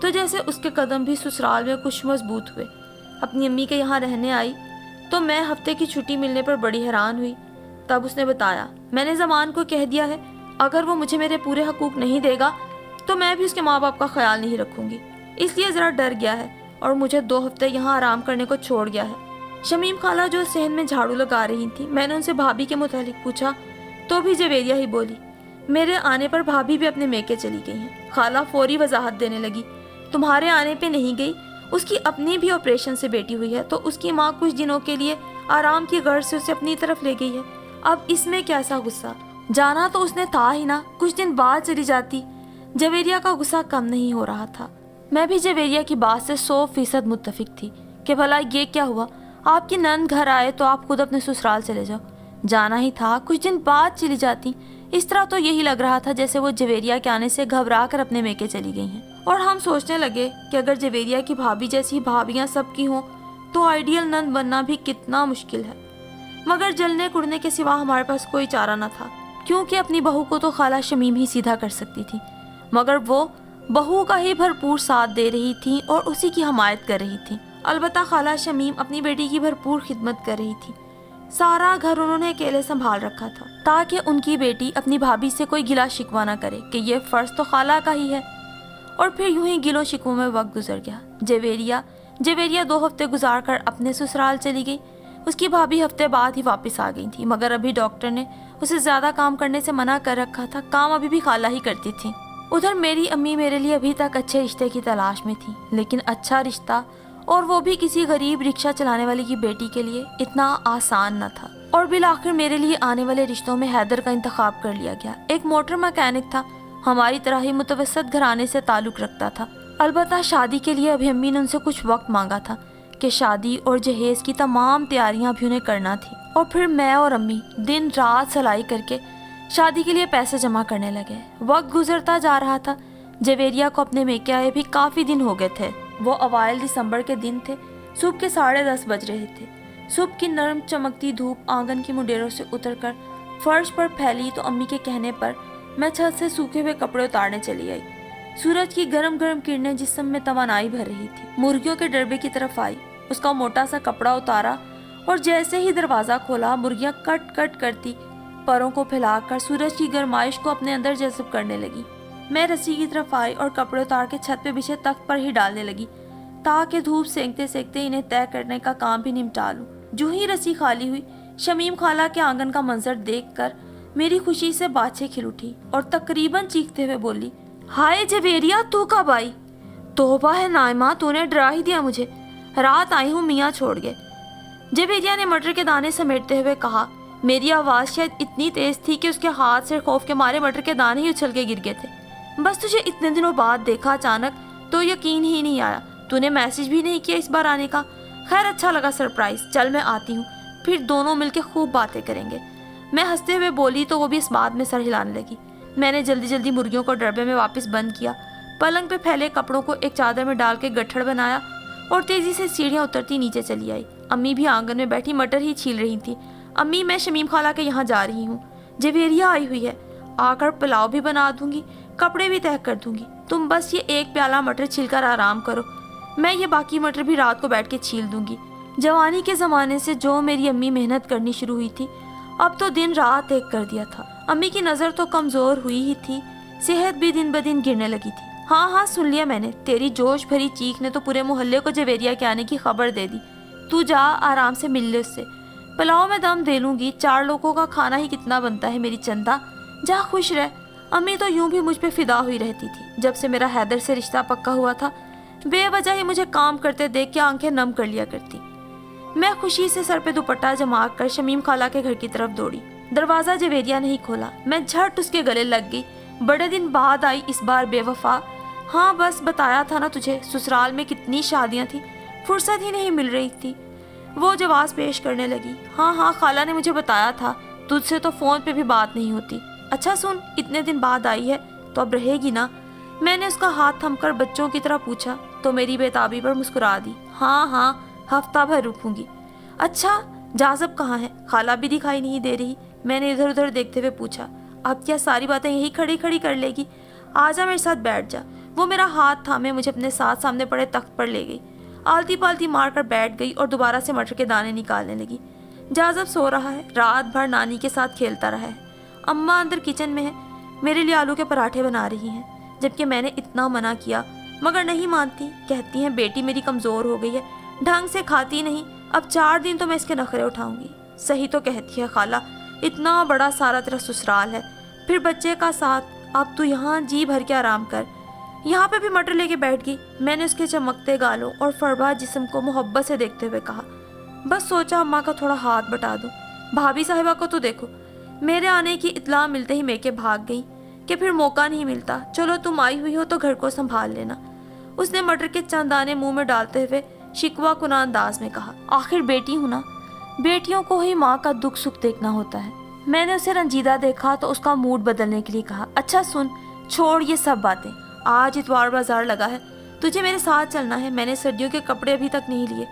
تو جیسے اس کے قدم بھی سسرال میں کچھ مضبوط ہوئے۔ اپنی امی کے یہاں رہنے آئی تو میں ہفتے کی چھٹی ملنے پر بڑی حیران ہوئی۔ تب اس نے بتایا، میں نے زمان کو کہہ دیا ہے اگر وہ مجھے میرے پورے حقوق نہیں دے گا تو میں بھی اس کے ماں باپ کا خیال نہیں رکھوں گی، اس لیے ذرا ڈر گیا ہے اور مجھے 2 ہفتے یہاں آرام کرنے کو چھوڑ گیا ہے۔ شمیم خالہ جو صحن میں جھاڑو لگا رہی تھی، میں نے ان سے بھابھی کے متعلق پوچھا تو بھی جویریہ ہی بولی۔ میرے آنے پر بھابھی بھی اپنے میکے چلی گئی ہیں۔ خالہ فوری وضاحت دینے لگی، تمہارے آنے پہ نہیں گئی، اس کی اپنی بھی آپریشن سے بیٹی ہوئی ہے تو اس کی ماں کچھ دنوں کے لیے آرام کی غرض سے اسے اپنی طرف لے گئی ہے، اب اس میں کیسا غصہ؟ جانا تو اس نے تھا ہی نا، کچھ دن بعد چلی جاتی۔ جویریہ کا غصہ کم نہیں ہو رہا تھا۔ میں بھی جویریہ کی بات سے 100% متفق تھی کہ بھلا یہ کیا ہوا، آپ کی نند گھر آئے تو آپ خود اپنے سسرال چلے جاؤ، جانا ہی تھا کچھ دن بعد چلی جاتی۔ اس طرح تو یہی لگ رہا تھا جیسے وہ جویریہ کے آنے سے گھبرا کر اپنے میکے چلی گئی ہیں، اور ہم سوچنے لگے کہ اگر جویریہ کی بھابھی جیسی بھابیاں سب کی ہوں تو آئیڈیل نند بننا بھی کتنا مشکل ہے۔ مگر جلنے کڑنے کے سوا ہمارے پاس کوئی چارہ نہ تھا، کیونکہ اپنی بہو کو تو خالہ شمیم ہی سیدھا کر سکتی تھی، مگر وہ بہو کا ہی بھرپور ساتھ دے رہی تھی اور اسی کی حمایت کر رہی تھی۔ البتہ خالہ شمیم اپنی بیٹی کی بھرپور خدمت کر رہی تھی، سارا گھر انہوں نے اکیلے سنبھال رکھا تھا تاکہ ان کی بیٹی اپنی بھابھی سے کوئی گلا شکوہ نہ کرے کہ یہ فرض تو خالہ کا ہی ہے۔ اور پھر یوں ہی گلوں شکووں میں وقت گزر گیا۔ جویریہ 2 ہفتے گزار کر اپنے سسرال چلی گئی، اس کی بھابھی ہفتے بعد ہی واپس آ گئی تھی، مگر ابھی ڈاکٹر نے اسے زیادہ کام کرنے سے منع کر رکھا تھا، کام ابھی بھی خالہ ہی کرتی تھی۔ ادھر میری امی میرے لیے ابھی تک اچھے رشتے کی تلاش میں تھی، لیکن اچھا رشتہ اور وہ بھی کسی غریب رکشہ چلانے والی کی بیٹی کے لیے اتنا آسان نہ تھا، اور بالآخر میرے لیے آنے والے رشتوں میں حیدر کا انتخاب کر لیا گیا۔ ایک موٹر میکینک تھا، ہماری طرح ہی متوسط گھرانے سے تعلق رکھتا تھا۔ البتہ شادی کے لیے ابھی امی نے ان سے کچھ وقت مانگا تھا کہ شادی اور جہیز کی تمام تیاریاں بھی انہیں کرنا تھی، اور پھر میں اور امی دن رات سلائی کر کے شادی کے لیے پیسے جمع کرنے لگے۔ وقت گزرتا جا رہا تھا، جویریہ کو اپنے میکے آئے بھی کافی دن ہو گئے تھے۔ وہ اوائل دسمبر کے دن تھے، صبح کے 10:30 بج رہے تھے۔ صبح کی نرم چمکتی دھوپ آنگن کی منڈیروں سے اتر کر فرش پر پھیلی تو امی کے کہنے پر میں چھت سے سوکھے ہوئے کپڑے اتارنے چلی آئی۔ سورج کی گرم گرم کرنیں جسم میں توانائی بھر رہی تھی۔ مرغیوں کے ڈربے کی طرف آئی، اس کا موٹا سا کپڑا اتارا اور جیسے ہی دروازہ کھولا مرغیاں کٹ کٹ کرتی پروں کو پھیلا کر سورج کی گرمائش کو اپنے اندر جذب کرنے لگی۔ میں رسی کی طرف آئی اور کپڑے اتار کے چھت پہ بچھے تخت پر ہی ڈالنے لگی تاکہ دھوپ سینکتے سینکتے انہیں طے کرنے کا کام بھی نمٹا لوں۔ جو ہی رسی خالی ہوئی، شمیم خالہ کے آنگن کا منظر دیکھ کر میری خوشی سے باچھیں کھل اٹھی اور تقریباً چیختے ہوئے بولی، ہائے جویریہ، تو کب آئی؟ توبہ ہے نائمہ، تو نے ڈرا ہی دیا مجھے، رات آئی ہوں میاں چھوڑ گئے۔ جویریہ نے مٹر کے دانے سمیٹتے ہوئے کہا۔ میری آواز شاید اتنی تیز تھی کہ اس کے ہاتھ سے خوف کے مارے مٹر کے دانے ہی اچھل کے گر گئے تھے۔ بس تجھے اتنے دنوں بعد دیکھا اچانک تو یقین ہی نہیں آیا، تو نے میسج بھی نہیں کیا اس بار آنے کا۔ خیر اچھا لگا سرپرائز، چل میں آتی ہوں، پھر دونوں مل کے خوب باتیں کریں گے۔ میں ہنستے ہوئے بولی تو وہ بھی اس بات میں سر ہلانے لگی۔ میں نے جلدی جلدی مرغیوں کو ڈربے میں واپس بند کیا، پلنگ پہ پھیلے کپڑوں کو ایک چادر میں ڈال کے گٹھڑ بنایا اور تیزی سے سیڑھیاں اترتی نیچے چلی آئی۔ امی بھی آنگن میں بیٹھی مٹر ہی چھیل رہی تھی۔ امی، میں شمیم خالہ کے یہاں جا رہی ہوں، جویریہ آئی ہوئی ہے، آ کر پلاؤ بھی بنا دوں گی، کپڑے بھی تہہ کر دوں گی، تم بس یہ ایک پیالہ مٹر چھیل کر آرام کرو، میں یہ باقی مٹر بھی رات کو بیٹھ کے چھیل دوں گی۔ جوانی کے زمانے سے جو میری امی محنت کرنی شروع ہوئی تھی، اب تو دن رات ایک کر دیا تھا۔ امی کی نظر تو کمزور ہوئی ہی تھی، صحت بھی دن بدن گرنے لگی تھی۔ ہاں سن لیا میں نے، تیری جوش بھری چیخ نے تو پورے محلے کو جویریہ کے آنے کی خبر دے دی۔ تو جا آرام سے مل لے اس سے، پلاؤ میں دم دے لوں گی، 4 لوگوں کا کھانا ہی کتنا بنتا ہے میری چندہ، جا خوش رہ۔ امی تو یوں بھی مجھ پہ فدا ہوئی رہتی تھی، جب سے میرا حیدر سے رشتہ پکا ہوا تھا بے وجہ ہی مجھے کام کرتے دیکھ کے آنکھیں نم کر لیا کرتی۔ میں خوشی سے سر پہ دوپٹہ جما کر شمیم خالہ کے گھر کی طرف دوڑی۔ دروازہ جویریہ نہیں کھولا، میں جھٹ اس کے گلے لگ گئی۔ بڑے دن بعد آئی اس بار بے وفا۔ ہاں بس بتایا تھا نا تجھے، سسرال میں کتنی شادیاں تھیں، فرصت ہی نہیں مل رہی تھی۔ وہ جواز پیش کرنے لگی۔ ہاں خالہ نے مجھے بتایا تھا، تجھ سے تو فون پہ بھی بات نہیں ہوتی۔ اچھا سن، اتنے دن بعد آئی ہے تو اب رہے گی نا؟ میں نے اس کا ہاتھ تھم کر بچوں کی طرح پوچھا تو میری بےتابی پر مسکرا دی۔ ہاں ہفتہ بھر رکوں گی۔ اچھا جازب کہاں ہے؟ خالہ بھی دکھائی نہیں دے رہی۔ میں نے ادھر ادھر دیکھتے ہوئے پوچھا۔ اب کیا ساری باتیں یہی کھڑی کھڑی کر لے گی؟ آجا میرے ساتھ بیٹھ جا۔ وہ میرا ہاتھ تھامے مجھے اپنے ساتھ سامنے پڑے تخت پر لے گئی، آلتی پالتی مار کر بیٹھ گئی اور دوبارہ سے مٹر کے دانے نکالنے لگی۔ جازب سو رہا ہے، رات بھر نانی کے ساتھ کھیلتا رہا ہے۔ اماں اندر کچن میں ہے، میرے لیے آلو کے پراٹھے بنا رہی ہیں، جبکہ میں نے اتنا منع کیا مگر نہیں مانتی۔ کہتی ہیں بیٹی میری کمزور ہو گئی ہے، ڈھنگ سے کھاتی نہیں، اب 4 دن تو میں اس کے نخرے اٹھاؤں گی۔ صحیح تو کہتی ہے خالہ، اتنا بڑا سارا تیرا سسرال ہے، پھر بچے کا ساتھ، اب تو یہاں جی بھر کے آرام کر۔ یہاں پہ بھی مٹر لے کے بیٹھ گئی۔ میں نے اس کے چمکتے گالوں اور فربا جسم کو محبت سے دیکھتے ہوئے کہا، بس سوچا اماں کا تھوڑا ہاتھ بٹا دوں۔ بھابھی صاحبہ کو تو دیکھو، میرے آنے کی اطلاع ملتے ہی میکے بھاگ گئی کہ پھر موقع نہیں ملتا، چلو تم آئی ہوئی ہو تو گھر کو سنبھال لینا۔ اس نے مٹر کے چند دانے منہ میں ڈالتے ہوئے شکوہ کناں انداز میں کہا، آخر بیٹی ہوں نا، بیٹیوں کو ہی ماں کا دکھ سکھ دیکھنا ہوتا ہے۔ میں نے اسے رنجیدہ دیکھا تو اس کا موڈ بدلنے کے لیے کہا، اچھا سن، چھوڑ یہ سب باتیں، آج اتوار بازار لگا ہے، تجھے میرے ساتھ چلنا ہے۔ میں نے سردیوں کے کپڑے ابھی تک نہیں لیے۔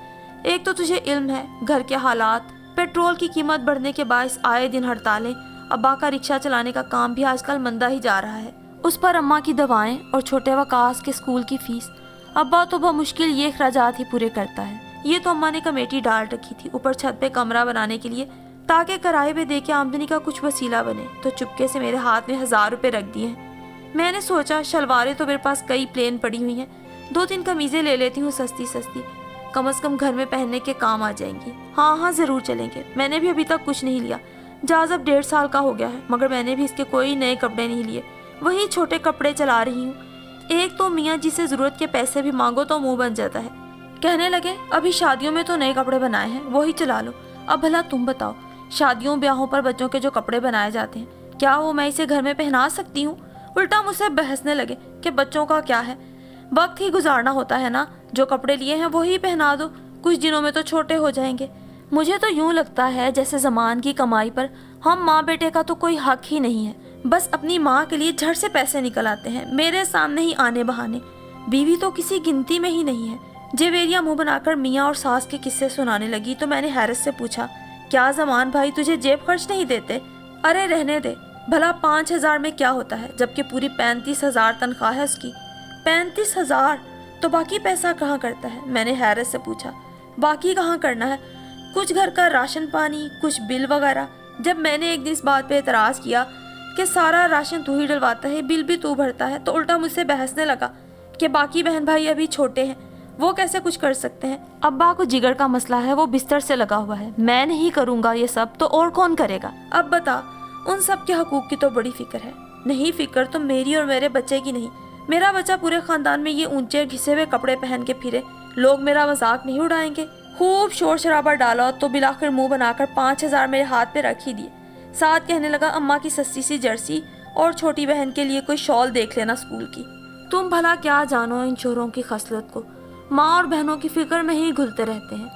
ایک تو تجھے علم ہے گھر کے حالات، پیٹرول کی قیمت بڑھنے کے باعث آئے دن ہڑتالیں، ابا کا رکشہ چلانے کا کام بھی آج کل مندہ ہی جا رہا ہے، اس پر اماں کی دوائیں اور چھوٹے وقاص کے اسکول کی فیس، ابا تو بمشکل یہ اخراجات ہی پورے کرتا ہے۔ یہ تو اماں نے کمیٹی ڈال رکھی تھی اوپر چھت پہ کمرہ بنانے کے لیے تاکہ کرائے پہ دے کے آمدنی کا کچھ وسیلہ بنے، تو چپکے سے میرے ہاتھ میں 1000 روپے رکھ دیے ہیں۔ میں نے سوچا شلواریں تو میرے پاس کئی پلین پڑی ہوئی ہیں، 2-3 قمیضیں لے لیتی ہوں سستی سستی، کم از کم گھر میں پہننے کے کام آ جائیں گی۔ ہاں ضرور چلیں گے۔ میں نے بھی ابھی تک کچھ نہیں لیا، جازب 1.5 سال کا ہو گیا ہے، مگر میں نے بھی اس کے کوئی نئے کپڑے نہیں لیے، وہی چھوٹے کپڑے چلا رہی ہوں۔ ایک تو میاں جی سے ضرورت کے پیسے بھی مانگو تو منہ بن جاتا ہے، کہنے لگے ابھی شادیوں میں تو نئے کپڑے بنائے ہیں وہی چلا لو۔ اب بھلا تم بتاؤ، شادیوں بیاہوں پر بچوں کے جو کپڑے بنائے جاتے ہیں، کیا وہ میں اسے گھر میں پہنا سکتی ہوں؟ الٹا مجھ سے بحثنے لگے کہ بچوں کا کیا ہے، وقت ہی گزارنا ہوتا ہے نا، جو کپڑے لیے ہیں وہی پہنا دو، کچھ دنوں میں تو چھوٹے ہو جائیں گے۔ مجھے تو یوں لگتا ہے جیسے زمان کی کمائی پر ہم ماں بیٹے کا تو کوئی حق ہی نہیں ہے، بس اپنی ماں کے لیے جھٹ سے پیسے نکل آتے ہیں، میرے سامنے ہی آنے بہانے۔ بیوی تو کسی گنتی میں ہی نہیں ہے۔ جویریہ منہ بنا کر میاں اور ساس کے قصے سنانے لگی تو میں نے حیرت سے پوچھا، کیا زمان بھائی تجھے جیب خرچ نہیں دیتے؟ ارے رہنے دے، بھلا 5000 میں کیا ہوتا ہے، جبکہ پوری 35,000 تنخواہ ہے اس کی۔ 35,000 تو باقی پیسہ کہاں کرتا ہے؟ میں نے حیرت سے پوچھا۔ باقی کہاں کرنا ہے؟ کچھ گھر کا راشن پانی، کچھ بل وغیرہ۔ جب میں نے ایک دن اس بات پہ اعتراض کیا کہ سارا راشن تو ہی ڈلواتا ہے، بل بھی تو بھرتا ہے، تو الٹا مجھ سے بحثنے لگا کہ باقی بہن بھائی ابھی چھوٹے ہیں، وہ کیسے کچھ کر سکتے ہیں، ابا کو جگر کا مسئلہ ہے، وہ بستر سے لگا ہوا ہے، میں نہیں کروں گا یہ سب تو اور کون کرے گا؟ اب بتا، ان سب کے حقوق کی تو بڑی فکر ہے۔ نہیں، فکر تو میری اور میرے بچے کی نہیں، میرا بچہ پورے خاندان میں یہ اونچے گھسے ہوئے کپڑے پہن کے پھرے، لوگ میرا مذاق نہیں اڑائیں گے؟ خوب شور شرابہ ڈالا تو بلاخر منہ بنا کر 5000 میرے ہاتھ پہ رکھ ہی دیے، ساتھ کہنے لگا اماں کی سستی سی جرسی اور چھوٹی بہن کے لیے کوئی شال دیکھ لینا اسکول کی۔ تم بھلا کیا جانو ان چوروں کی خصلت کو، ماں اور بہنوں کی فکر میں ہی گھلتے رہتے ہیں۔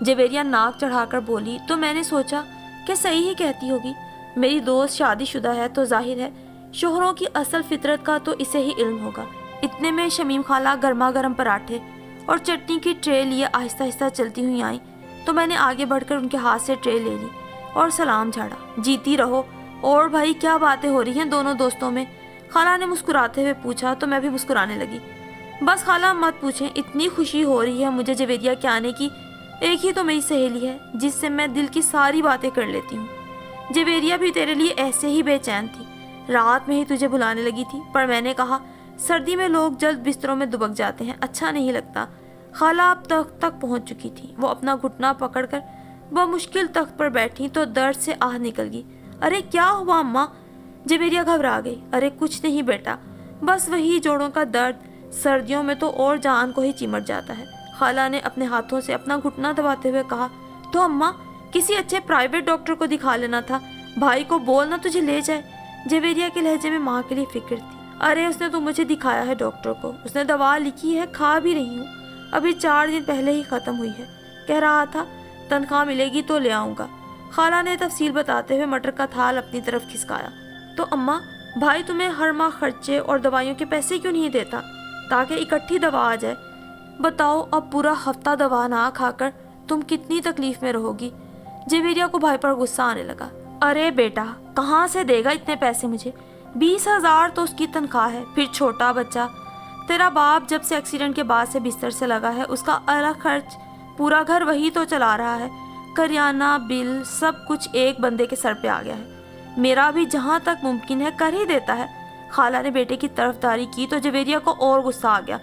جویریہ ناک چڑھا کر بولی تو میں نے سوچا کہ صحیح ہی کہتی ہوگی، میری دوست شادی شدہ ہے تو ظاہر ہے شوہروں کی اصل فطرت کا تو اسے ہی علم ہوگا۔ اتنے میں شمیم خالہ گرما گرم پراٹھے اور چٹنی کی ٹرے لیے آہستہ آہستہ چلتی ہوئی آئیں تو میں نے آگے بڑھ کر ان کے ہاتھ سے ٹرے لے لی اور سلام جھاڑا، جیتی رہو۔ اور بھائی کیا باتیں ہو رہی ہیں دونوں دوستوں میں؟ خالہ نے مسکراتے ہوئے پوچھا تو میں بھی مسکرانے لگی۔ بس خالہ مت پوچھیں، اتنی خوشی ہو رہی ہے مجھے جویریہ کے آنے کی، ایک ہی تو میری سہیلی ہے جس سے میں دل کی ساری باتیں کر لیتی ہوں۔ جویریہ بھی تیرے لیے ایسے ہی بے چین تھی، رات میں ہی تجھے بلانے لگی تھی، پر میں نے کہا سردی میں لوگ جلد بستروں میں دبک جاتے ہیں، اچھا نہیں لگتا۔ خالہ اب تخت تک پہنچ چکی تھی، وہ اپنا گھٹنا پکڑ کر بمشکل تخت پر بیٹھی تو درد سے آہ نکل گئی۔ ارے کیا ہوا اماں؟ جویریہ گھبرا گئی۔ ارے کچھ نہیں بیٹا، بس وہی جوڑوں کا درد، سردیوں میں تو اور جان کو ہی چمٹ جاتا ہے۔ خالہ نے اپنے ہاتھوں سے اپنا گھٹنا دباتے ہوئے کہا، تو اماں کسی اچھے پرائیویٹ ڈاکٹر کو دکھا لینا تھا، بھائی کو بولنا تجھے لے جائے۔ جویریہ کے لہجے میں ماں کے لیے فکر تھی۔ ارے اس نے تو مجھے دکھایا ہے ڈاکٹر کو، اس نے دوا لکھی ہے، کھا بھی رہی ہوں، ابھی 4 دن پہلے ہی ختم ہوئی ہے، کہہ رہا تھا تنخواہ ملے گی تو لے آؤں گا۔ خالہ نے تفصیل بتاتے ہوئے مٹر کا تھال اپنی طرف کھسکایا۔ تو اماں بھائی تمہیں ہر ماہ خرچے اور دوائیوں کے پیسے کیوں نہیں دیتا تاکہ اکٹھی دوا آ جائے؟ بتاؤ اب پورا ہفتہ دوا نہ کھا کر تم کتنی تکلیف میں رہو گی؟ جویریہ کو بھائی پر غصہ آنے لگا۔ ارے بیٹا کہاں سے دے گا اتنے پیسے مجھے؟ 20,000 تو اس کی تنخواہ ہے، پھر چھوٹا بچہ تیرا باپ جب سے ایکسیڈنٹ کے بعد سے بستر سے لگا ہے، اس کا الگ خرچ پورا گھر وہی تو چلا رہا ہے، کریانہ بل سب کچھ ایک بندے کے سر پہ آ گیا ہے۔ میرا بھی جہاں تک ممکن ہے کر ہی دیتا ہے۔ خالہ نے بیٹے کی طرفداری کی تو جویریہ کو اور غصہ آ گیا۔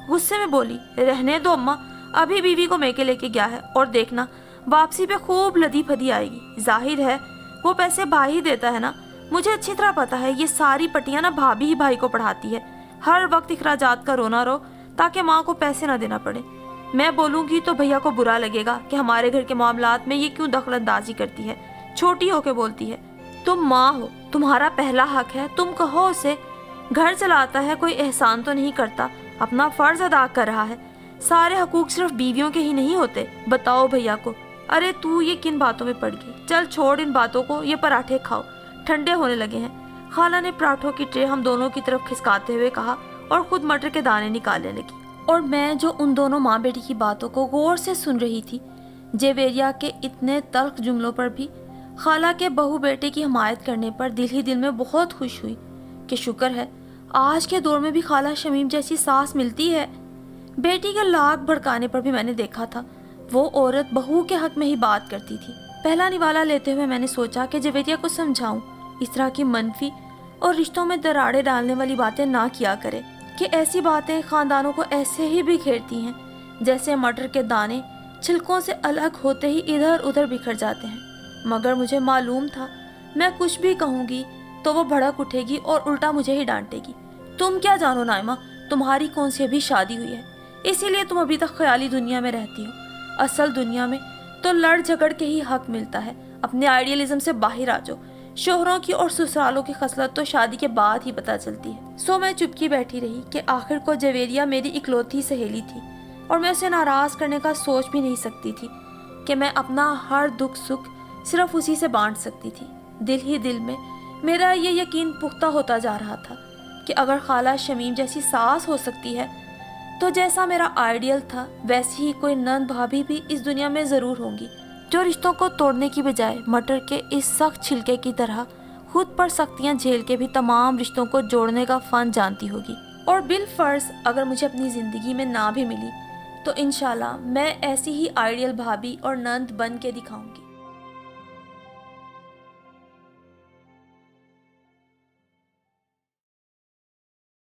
غصے میں بولی، رہنے دو اماں، ابھی بیوی کو میکے لے کے گیا ہے اور دیکھنا واپسی پہ خوب لدی پھدی آئے گی۔ ظاہر ہے وہ پیسے بھائی دیتا ہے نا، مجھے اچھی طرح پتا ہے یہ ساری پٹیاں نا بھابھی ہی بھائی کو پڑھاتی ہے۔ ہر وقت اخراجات کا رونا رو تاکہ ماں کو پیسے نہ دینا پڑے۔ میں بولوں گی تو بھیا کو برا لگے گا کہ ہمارے گھر کے معاملات میں یہ کیوں دخل اندازی کرتی ہے، چھوٹی ہو کے بولتی ہے۔ تم ماں ہو، تمہارا پہلا حق ہے، تم کہو اسے۔ گھر چلاتا ہے، کوئی احسان تو نہیں کرتا، اپنا فرض ادا کر رہا ہے۔ سارے حقوق صرف بیویوں کے ہی نہیں ہوتے، بتاؤ بھیا کو۔ ارے تو یہ کن باتوں میں پڑ گئی؟ چل چھوڑ ان باتوں کو، یہ پراٹھے کھاؤ، ٹھنڈے ہونے لگے ہیں۔ خالہ نے پراٹھوں کی ٹرے ہم دونوں کی طرف کھسکاتے ہوئے کہا اور خود مٹر کے دانے نکالنے لگی۔ اور میں جو ان دونوں ماں بیٹی کی باتوں کو غور سے سن رہی تھی، جویریہ کے اتنے تلخ جملوں پر بھی خالہ کے بہو بیٹے کی حمایت کرنے پر دل ہی دل میں بہت خوش ہوئی کہ شکر ہے آج کے دور میں بھی خالہ شمیم جیسی ساس ملتی ہے۔ بیٹی کے لاکھ بھڑکانے پر بھی میں نے دیکھا تھا وہ عورت بہو کے حق میں ہی بات کرتی تھی۔ پہلا نوالا لیتے ہوئے میں نے سوچا کہ جویریہ کو سمجھاؤں اس طرح کی منفی اور رشتوں میں دراڑیں ڈالنے والی باتیں نہ کیا کرے، کہ ایسی باتیں خاندانوں کو ایسے ہی بکھیرتی ہیں جیسے مٹر کے دانے چھلکوں سے الگ ہوتے ہی ادھر ادھر بکھر جاتے ہیں۔ مگر مجھے معلوم تھا میں کچھ بھی کہوں گی تو وہ بھڑک اٹھے گی اور الٹا مجھے ہی ڈانٹے گی۔ تم کیا جانو نائمہ، تمہاری کون سی ابھی شادی ہوئی ہے، اسی لیے تم ابھی تک خیالی دنیا میں رہتی ہو۔ اصل دنیا میں تو لڑ جھگڑ کے ہی حق ملتا ہے۔ اپنے آئیڈیلزم سے باہر آ جاؤ۔ شوہروں کی اور سسرالوں کی خصلت تو شادی کے بعد ہی پتہ چلتی ہے۔ سو میں چپکی بیٹھی رہی کہ آخر کو جویریہ میری اکلوتی سہیلی تھی اور میں اسے ناراض کرنے کا سوچ بھی نہیں سکتی تھی کہ میں اپنا ہر دکھ سکھ صرف اسی سے بانٹ سکتی تھی۔ دل ہی دل میں میرا یہ یقین پختہ ہوتا جا رہا تھا کہ اگر خالہ شمیم جیسی ساس ہو سکتی ہے تو جیسا میرا آئیڈیل تھا ویسی ہی کوئی نند بھابھی بھی اس دنیا میں ضرور ہوں گی، جو رشتوں کو توڑنے کی بجائے مٹر کے اس سخت چھلکے کی طرح خود پر سختیاں جھیل کے بھی تمام رشتوں کو جوڑنے کا فن جانتی ہوگی۔ اور بالفرض اگر مجھے اپنی زندگی میں نہ بھی ملی تو انشاءاللہ میں ایسی ہی آئیڈیل بھابھی اور نند بن کے دکھاؤں گی۔